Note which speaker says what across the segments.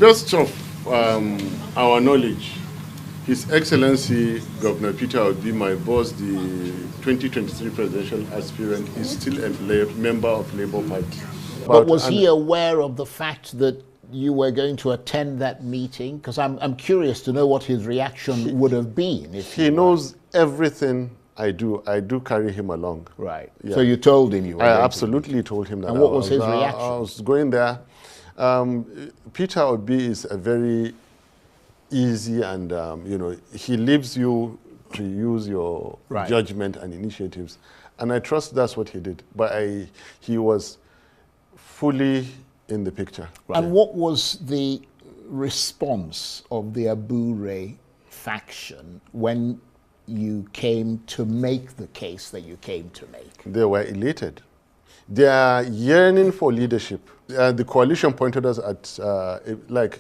Speaker 1: Best of our knowledge, His Excellency Governor Peter Obi, my boss, the 2023 presidential aspirant, is still a member of Labour Party.
Speaker 2: But was he aware of the fact that you were going to attend that meeting? Because I'm curious to know what his reaction would have been. If
Speaker 1: he knows everything I do. I do carry him along.
Speaker 2: Right.
Speaker 1: Yeah.
Speaker 2: So you told him you were
Speaker 1: I absolutely told him that.
Speaker 2: And what was his reaction?
Speaker 1: I was going there. Peter Obi is a very easy and, he leaves you to use your judgment and initiatives. And I trust that's what he did. But he was fully in the picture.
Speaker 2: And what was the response of the Abure faction when you came to make the case that you came to make?
Speaker 1: They were elated. They are yearning for leadership. The coalition pointed us at,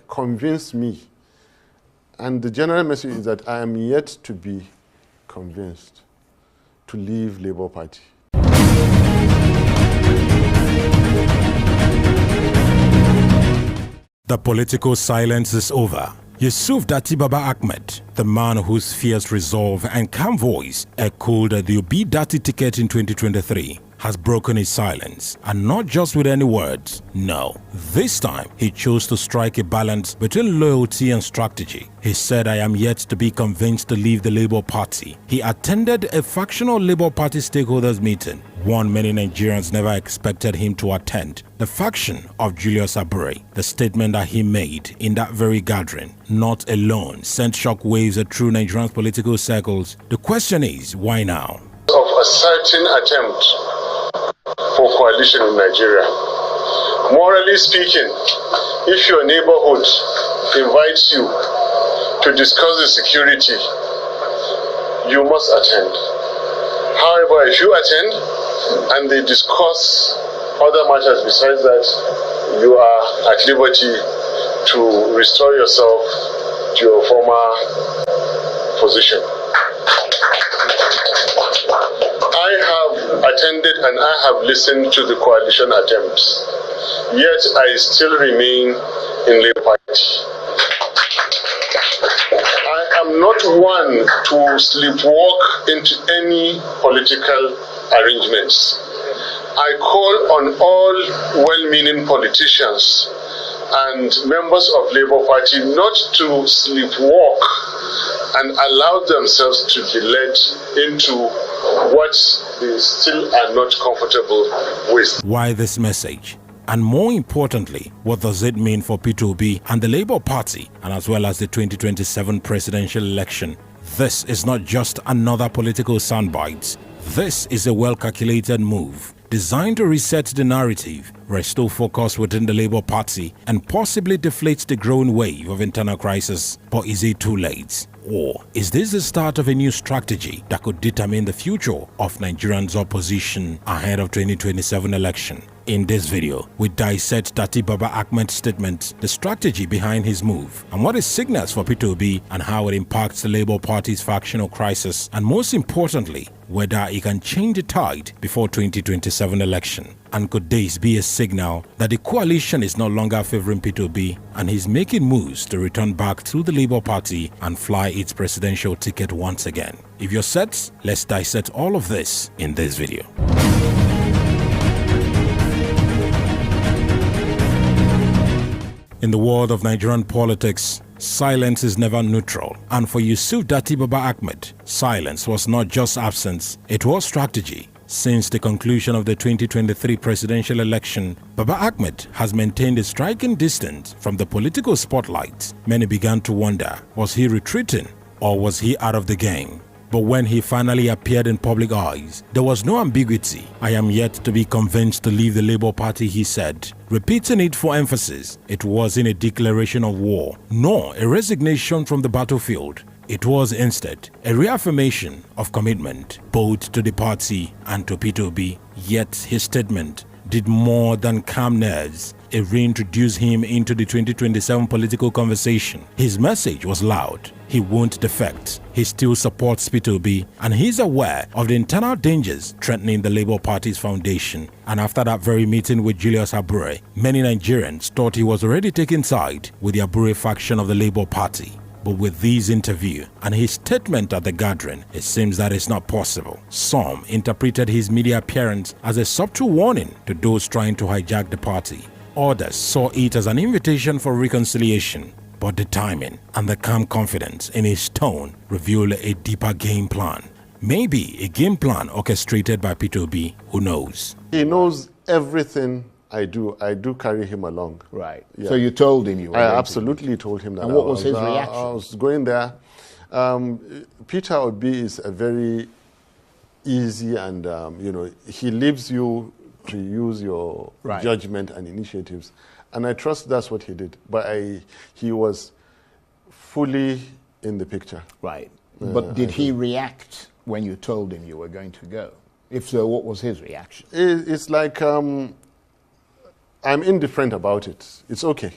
Speaker 1: convince me. And the general message is that I am yet to be convinced to leave Labour Party.
Speaker 3: The political silence is over. Yusuf Datti Baba-Ahmed, the man whose fierce resolve and calm voice echoed the Obi Datti ticket in 2023, has broken his silence, and not just with any words. No, this time he chose to strike a balance between loyalty and strategy. He said, "I am yet to be convinced to leave the Labour Party." He attended a factional Labour Party stakeholders meeting, one many Nigerians never expected him to attend, the faction of Julius Abure. The statement that he made in that very gathering, not alone, sent shockwaves through Nigerian political circles. The question is, why now?
Speaker 1: Of a certain attempt for coalition in Nigeria. Morally speaking, if your neighborhood invites you to discuss the security, you must attend. However, if you attend and they discuss other matters besides that, you are at liberty to restore yourself to your former position. I have attended and I have listened to the coalition attempts, yet I still remain in Labour Party. I am not one to sleepwalk into any political arrangements. I call on all well-meaning politicians and members of Labour Party not to sleepwalk and allow themselves to be led into what they still are not comfortable with.
Speaker 3: Why this message? And more importantly, what does it mean for Peter Obi and the Labour Party, and as well as the 2027 presidential election? This is not just another political soundbite. This is a well-calculated move designed to reset the narrative, restore focus within the Labour Party, and possibly deflate the growing wave of internal crisis. But is it too late? Or is this the start of a new strategy that could determine the future of Nigerians' opposition ahead of 2027 election? In this video, we dissect Datti Baba-Ahmed's statement, the strategy behind his move, and what it signals for Peter Obi and how it impacts the Labour Party's factional crisis, and most importantly, whether it can change the tide before 2027 election. And could this be a signal that the coalition is no longer favoring Peter Obi and he's making moves to return back to the Labour Party and fly its presidential ticket once again? If you're set, let's dissect all of this in this video. In the world of Nigerian politics, silence is never neutral, and for Yusuf Datti Baba-Ahmed, silence was not just absence, it was strategy. Since the conclusion of the 2023 presidential election, Baba-Ahmed has maintained a striking distance from the political spotlight. Many began to wonder, was he retreating or was he out of the game? But when he finally appeared in public eyes, there was no ambiguity. "I am yet to be convinced to leave the Labour Party," he said, repeating it for emphasis. It wasn't a declaration of war, nor a resignation from the battlefield. It was instead a reaffirmation of commitment, both to the party and to Peter Obi. Yet his statement did more than calm nerves. it reintroduced him into the 2027 political conversation. His message was loud. He won't defect. He still supports Peter Obi, and he's aware of the internal dangers threatening the Labour Party's foundation. And after that very meeting with Julius Abure, many Nigerians thought he was already taking side with the Abure faction of the Labour Party. But with this interview and his statement at the gathering, it seems that it's not possible. Some interpreted his media appearance as a subtle warning to those trying to hijack the party. Others saw it as an invitation for reconciliation. But the timing and the calm confidence in his tone reveal a deeper game plan. Maybe a game plan orchestrated by Peter Obi, who knows?
Speaker 1: He knows everything I do. I do carry him along.
Speaker 2: Right.
Speaker 1: Yeah.
Speaker 2: So you told him you were
Speaker 1: I
Speaker 2: going
Speaker 1: absolutely told him that.
Speaker 2: And what was his reaction?
Speaker 1: I was going there. Peter Obi is a very easy and, he leaves you to use your judgment and initiatives. And I trust that's what he did. But he was fully in the picture.
Speaker 2: Right. But did he react when you told him you were going to go? If so, what was his reaction?
Speaker 1: It's like, I'm indifferent about it. It's okay.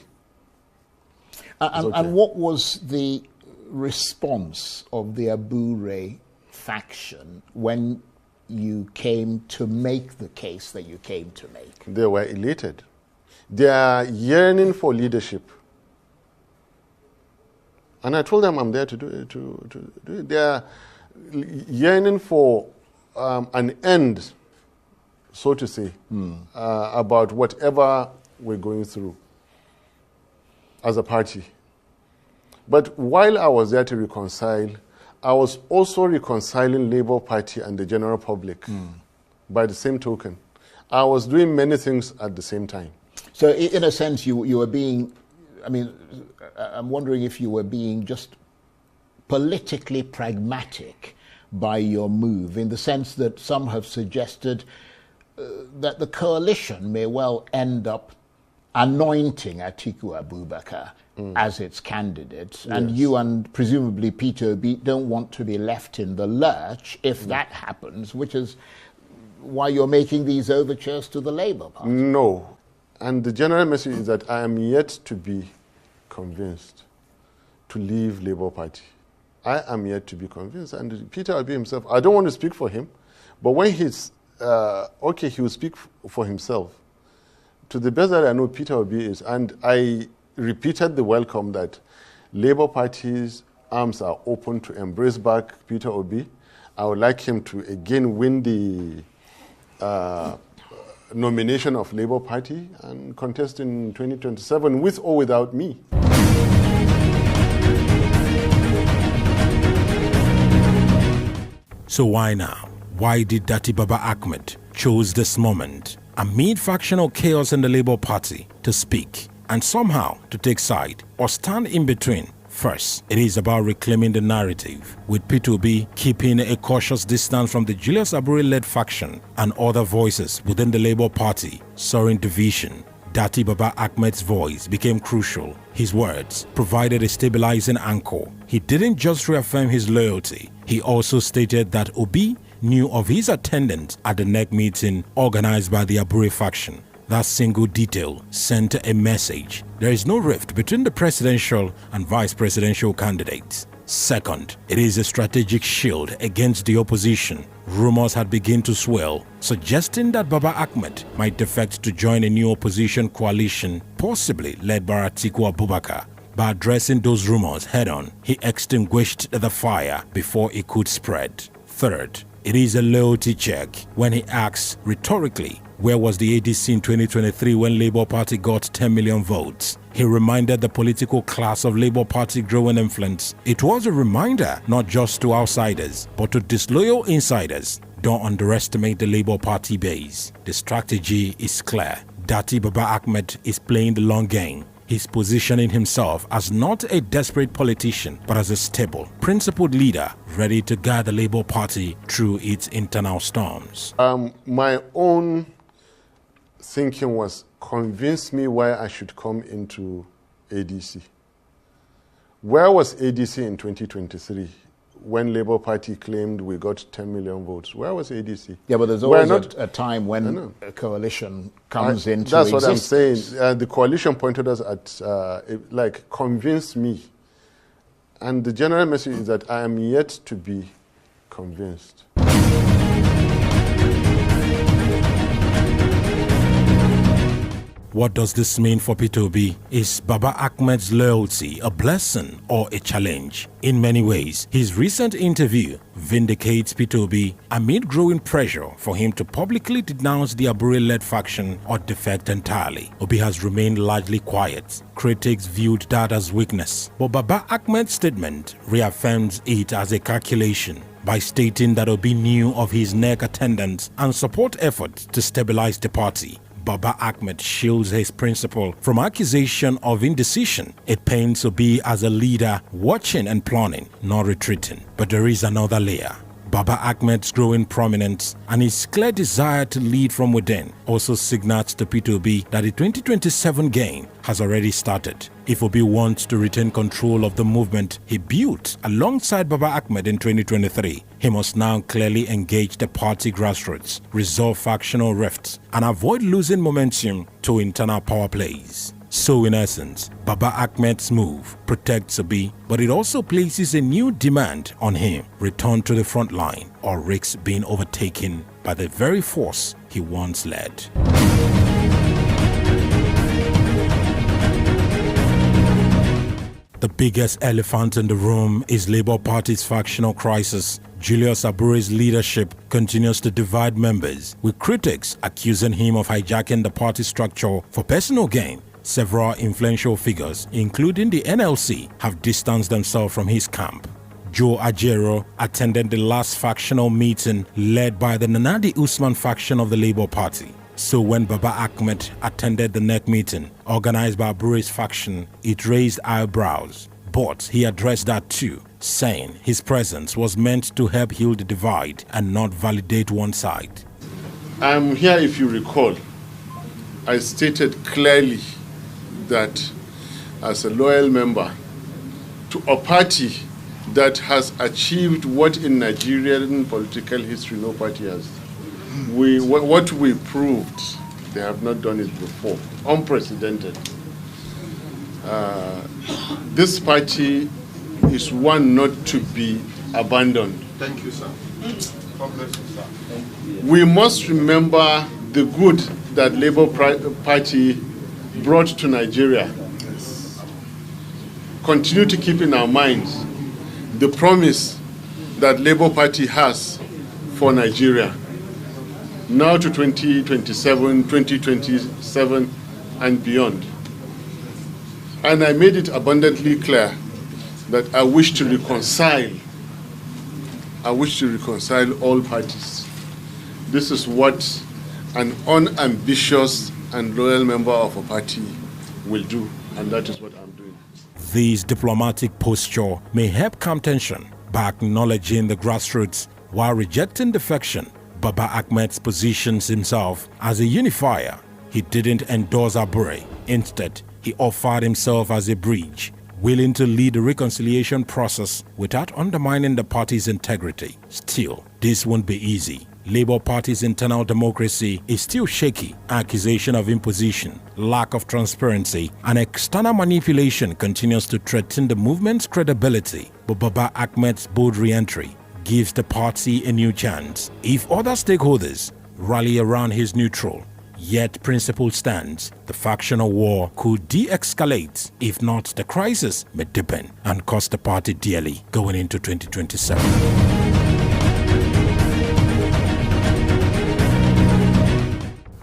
Speaker 2: And what was the response of the Abure faction when you came to make the case that you came to make?
Speaker 1: They were elated. They are yearning for leadership. And I told them I'm there to do it. They are yearning for an end, so to say, about whatever we're going through as a party. But while I was there to reconcile, I was also reconciling Labour Party and the general public by the same token. I was doing many things at the same time.
Speaker 2: So in a sense, you were being, I'm wondering if you were being just politically pragmatic by your move, in the sense that some have suggested that the coalition may well end up anointing Atiku Abubakar as its candidate, and you and presumably Peter Obi don't want to be left in the lurch if that happens, which is why you're making these overtures to the Labour Party.
Speaker 1: No. And the general message is that I am yet to be convinced to leave Labour Party. I am yet to be convinced. And Peter Obi himself, I don't want to speak for him, but when he's okay, he will speak for himself. To the best that I know, Peter Obi is, and I repeated the welcome that Labour Party's arms are open to embrace back Peter Obi. I would like him to again win the nomination of Labour Party and contest in 2027 with or without me.
Speaker 3: So why now? Why did Datti Baba-Ahmed choose this moment amid factional chaos in the Labour Party to speak and somehow to take side or stand in between? First, it is about reclaiming the narrative, with Peter Obi keeping a cautious distance from the Julius Abure-led faction and other voices within the Labour Party soaring division. Datti Baba-Ahmed's voice became crucial. His words provided a stabilizing anchor. He didn't just reaffirm his loyalty, he also stated that Obi knew of his attendance at the NEC meeting organized by the Abure faction. That single detail sent a message. There is no rift between the presidential and vice presidential candidates. Second, it is a strategic shield against the opposition. Rumors had begun to swell, suggesting that Baba-Ahmed might defect to join a new opposition coalition, possibly led by Atiku Abubakar. By addressing those rumors head-on, he extinguished the fire before it could spread. Third, it is a loyalty check when he asks rhetorically, where was the ADC in 2023 when Labour Party got 10 million votes? He reminded the political class of Labour Party growing influence. It was a reminder not just to outsiders, but to disloyal insiders. Don't underestimate the Labour Party base. The strategy is clear. Datti Baba-Ahmed is playing the long game. He's positioning himself as not a desperate politician, but as a stable, principled leader ready to guide the Labour Party through its internal storms.
Speaker 1: My own thinking was, convince me why I should come into ADC. Where was ADC in 2023 when Labour Party claimed we got 10 million votes. Where was ADC?
Speaker 2: Yeah, but there's always a time when a coalition comes into
Speaker 1: That's
Speaker 2: existence.
Speaker 1: what I'm saying. The coalition pointed us at, convinced me. And the general message is that I am yet to be convinced.
Speaker 3: What does this mean for Peter Obi? Is Baba-Ahmed's loyalty a blessing or a challenge? In many ways, his recent interview vindicates Peter Obi amid growing pressure for him to publicly denounce the Abure-led faction or defect entirely. Obi has remained largely quiet. Critics viewed that as weakness, but Baba-Ahmed's statement reaffirms it as a calculation by stating that Obi knew of his neck attendance and support efforts to stabilize the party. Baba-Ahmed shields his principal from accusation of indecision. It paints Obi as a leader watching and planning, not retreating. But there is another layer. Baba-Ahmed's growing prominence and his clear desire to lead from within also signals to Peter Obi that the 2027 game has already started. If Obi wants to retain control of the movement he built alongside Baba-Ahmed in 2023, he must now clearly engage the party grassroots, resolve factional rifts, and avoid losing momentum to internal power plays. So in essence, Baba-Ahmed's move protects Obi, but it also places a new demand on him: return to the front line or risk being overtaken by the very force he once led. The biggest elephant in the room is Labour Party's factional crisis. Julius Abure's leadership continues to divide members, with critics accusing him of hijacking the party structure for personal gain. Several influential figures, including the NLC, have distanced themselves from his camp. Joe Ajero attended the last factional meeting led by the Nanadi Usman faction of the Labour Party. So when Baba-Ahmed attended the NEC meeting, organized by Abure's faction, it raised eyebrows. But he addressed that too, saying his presence was meant to help heal the divide and not validate one side.
Speaker 1: I'm here, if you recall, I stated clearly that as a loyal member to a party that has achieved what in Nigerian political history no party has. What we proved, they have not done it before, unprecedented. This party is one not to be abandoned.
Speaker 4: Thank you, sir. God bless you, sir.
Speaker 1: We must remember the good that Labour Party brought to Nigeria. Continue to keep in our minds the promise that Labour Party has for Nigeria, now to 2027 and beyond. And I made it abundantly clear that I wish to reconcile all parties. This is what an unambitious and loyal member of a party will do, and that is what I'm doing.
Speaker 3: This diplomatic posture may help calm tension by acknowledging the grassroots while rejecting defection. Baba-Ahmed positions himself as a unifier. He didn't endorse Abure. Instead, he offered himself as a bridge, willing to lead the reconciliation process without undermining the party's integrity. Still, this won't be easy. Labour Party's internal democracy is still shaky. Accusation of imposition, lack of transparency, and external manipulation continues to threaten the movement's credibility. But Baba-Ahmed's bold re-entry gives the party a new chance. If other stakeholders rally around his neutral, yet principled stance, the factional war could de-escalate. If not, the crisis may deepen and cost the party dearly going into 2027.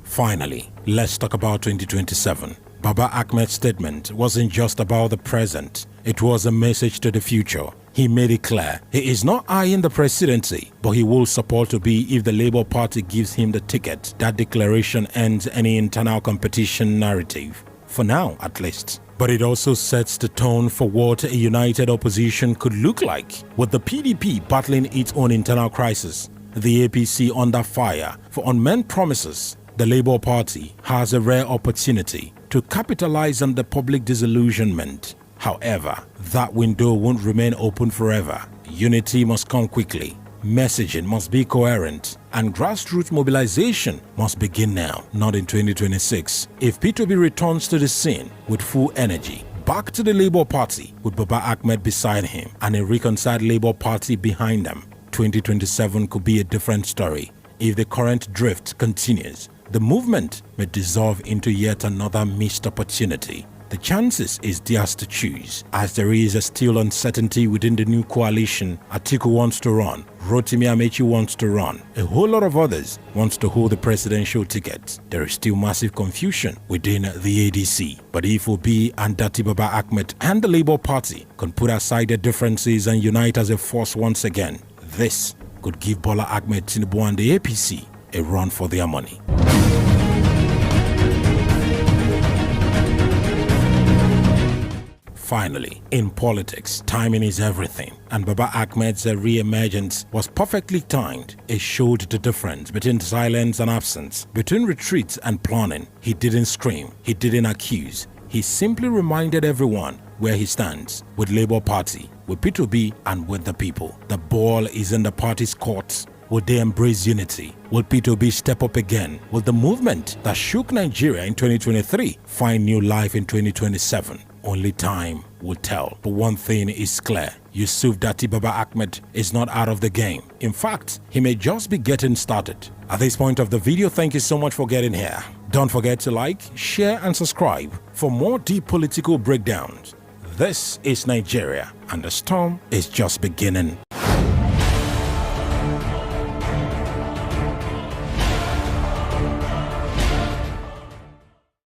Speaker 3: Finally, let's talk about 2027. Baba-Ahmed's statement wasn't just about the present, it was a message to the future. He made it clear he is not eyeing the presidency, but he will support Obi if the Labour Party gives him the ticket. That declaration ends any internal competition narrative, for now at least. But it also sets the tone for what a united opposition could look like, with the PDP battling its own internal crisis, the APC under fire for unmet promises. The Labour Party has a rare opportunity to capitalize on the public disillusionment. However, that window won't remain open forever. Unity must come quickly. Messaging must be coherent, and grassroots mobilization must begin now, not in 2026. If Peter Obi returns to the scene with full energy, back to the Labour Party with Baba-Ahmed beside him and a reconciled Labour Party behind them, 2027 could be a different story. If the current drift continues, the movement may dissolve into yet another missed opportunity. The chances is theirs to choose, as there is still uncertainty within the new coalition. Atiku wants to run, Rotimi Amechi wants to run, a whole lot of others wants to hold the presidential ticket. There is still massive confusion within the ADC. But if Obi and Datti Baba-Ahmed and the Labour Party can put aside their differences and unite as a force once again, this could give Bola Ahmed Tinubu and the APC a run for their money. Finally, in politics, timing is everything, and Baba-Ahmed's re-emergence was perfectly timed. It showed the difference between silence and absence, between retreat and planning. He didn't scream, he didn't accuse, he simply reminded everyone where he stands, with Labour Party, with Peter Obi and with the people. The ball is in the party's court. Will they embrace unity? Will Peter Obi step up again? Will the movement that shook Nigeria in 2023 find new life in 2027? Only time will tell. But one thing is clear. Yusuf Datti Baba-Ahmed is not out of the game. In fact, he may just be getting started. At this point of the video, thank you so much for getting here. Don't forget to like, share and subscribe for more deep political breakdowns. This is Nigeria, and the storm is just beginning.